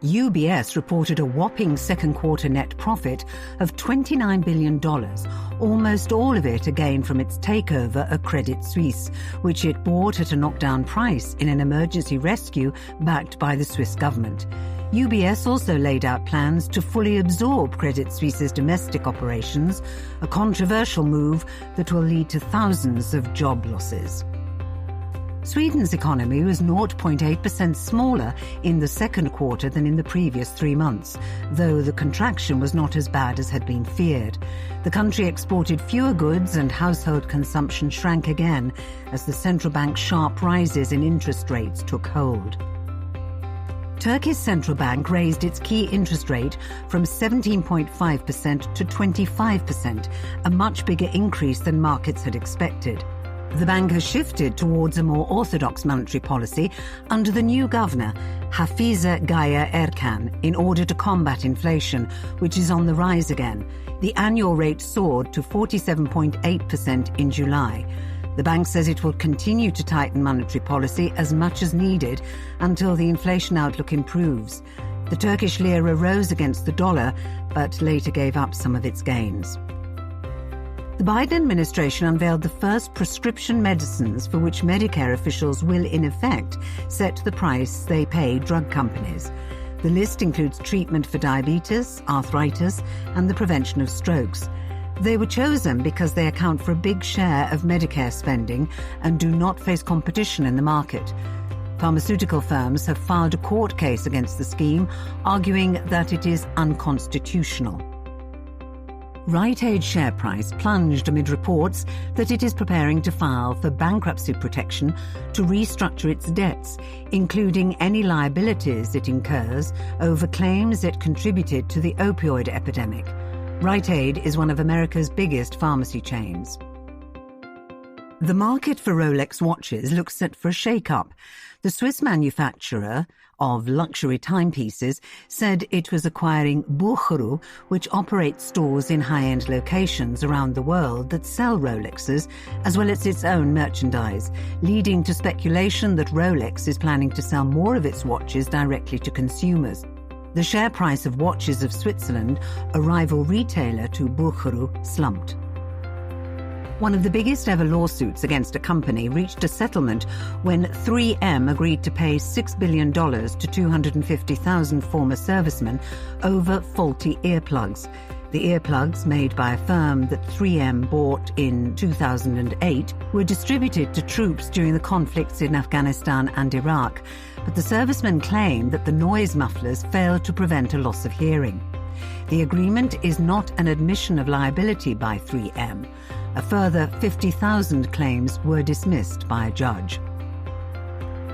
UBS reported a whopping second quarter net profit of $29 billion, almost all of it a gain from its takeover of Credit Suisse, which it bought at a knockdown price in an emergency rescue backed by the Swiss government. UBS also laid out plans to fully absorb Credit Suisse's domestic operations, a controversial move that will lead to thousands of job losses. Sweden's economy was 0.8% smaller in the second quarter than in the previous 3 months, though the contraction was not as bad as had been feared. The country exported fewer goods and household consumption shrank again as the central bank's sharp rises in interest rates took hold. Turkey's central bank raised its key interest rate from 17.5% to 25%, a much bigger increase than markets had expected. The bank has shifted towards a more orthodox monetary policy under the new governor, Hafize Gaye Erkan, in order to combat inflation, which is on the rise again. The annual rate soared to 47.8% in July. The bank says it will continue to tighten monetary policy as much as needed until the inflation outlook improves. The Turkish lira rose against the dollar, but later gave up some of its gains. The Biden administration unveiled the first prescription medicines for which Medicare officials will, in effect, set the price they pay drug companies. The list includes treatment for diabetes, arthritis, and the prevention of strokes. They were chosen because they account for a big share of Medicare spending and do not face competition in the market. Pharmaceutical firms have filed a court case against the scheme, arguing that it is unconstitutional. Rite Aid's share price plunged amid reports that it is preparing to file for bankruptcy protection to restructure its debts, including any liabilities it incurs over claims it contributed to the opioid epidemic. Rite Aid is one of America's biggest pharmacy chains. The market for Rolex watches looks set for a shake-up. The Swiss manufacturer of luxury timepieces said it was acquiring Bucheru, which operates stores in high-end locations around the world that sell Rolexes, as well as its own merchandise, leading to speculation that Rolex is planning to sell more of its watches directly to consumers. The share price of Watches of Switzerland, a rival retailer to Bucheru, slumped. One of the biggest ever lawsuits against a company reached a settlement when 3M agreed to pay $6 billion to 250,000 former servicemen over faulty earplugs. The earplugs, made by a firm that 3M bought in 2008, were distributed to troops during the conflicts in Afghanistan and Iraq, but the servicemen claim that the noise mufflers failed to prevent a loss of hearing. The agreement is not an admission of liability by 3M. A further 50,000 claims were dismissed by a judge.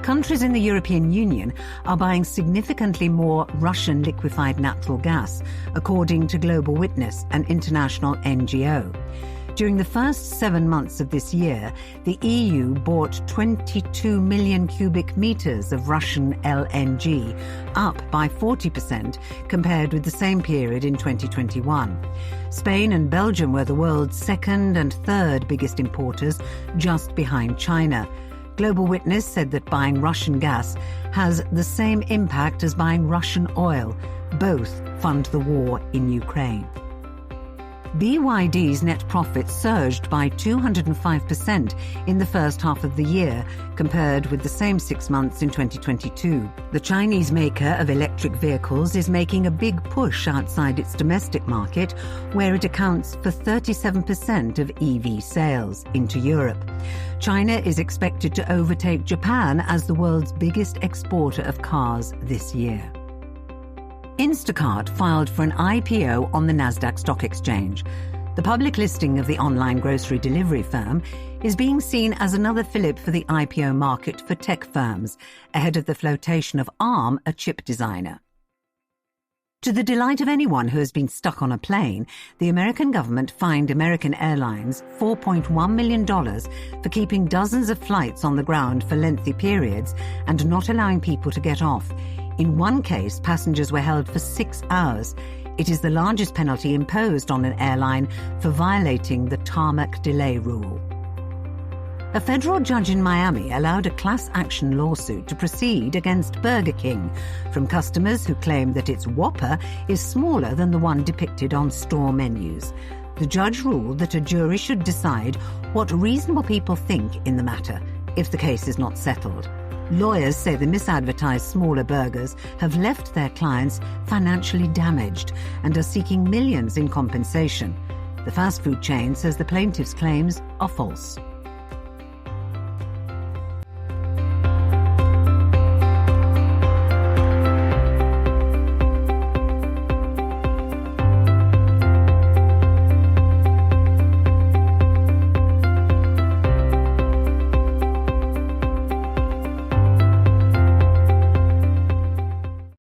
Countries in the European Union are buying significantly more Russian liquefied natural gas, according to Global Witness, an international NGO. During the first 7 months of this year, the EU bought 22 million cubic meters of Russian LNG, up by 40% compared with the same period in 2021. Spain and Belgium were the world's second and third biggest importers, just behind China. Global Witness said that buying Russian gas has the same impact as buying Russian oil. Both fund the war in Ukraine. BYD's net profit surged by 205% in the first half of the year, compared with the same 6 months in 2022. The Chinese maker of electric vehicles is making a big push outside its domestic market, where it accounts for 37% of EV sales, into Europe. China is expected to overtake Japan as the world's biggest exporter of cars this year. Instacart filed for an IPO on the Nasdaq Stock Exchange. The public listing of the online grocery delivery firm is being seen as another fillip for the IPO market for tech firms, ahead of the flotation of ARM, a chip designer. To the delight of anyone who has been stuck on a plane, the American government fined American Airlines $4.1 million for keeping dozens of flights on the ground for lengthy periods and not allowing people to get off. In one case, passengers were held for 6 hours. It is the largest penalty imposed on an airline for violating the tarmac delay rule. A federal judge in Miami allowed a class action lawsuit to proceed against Burger King from customers who claim that its Whopper is smaller than the one depicted on store menus. The judge ruled that a jury should decide what reasonable people think in the matter if the case is not settled. Lawyers say the misadvertised smaller burgers have left their clients financially damaged and are seeking millions in compensation. The fast food chain says the plaintiff's claims are false.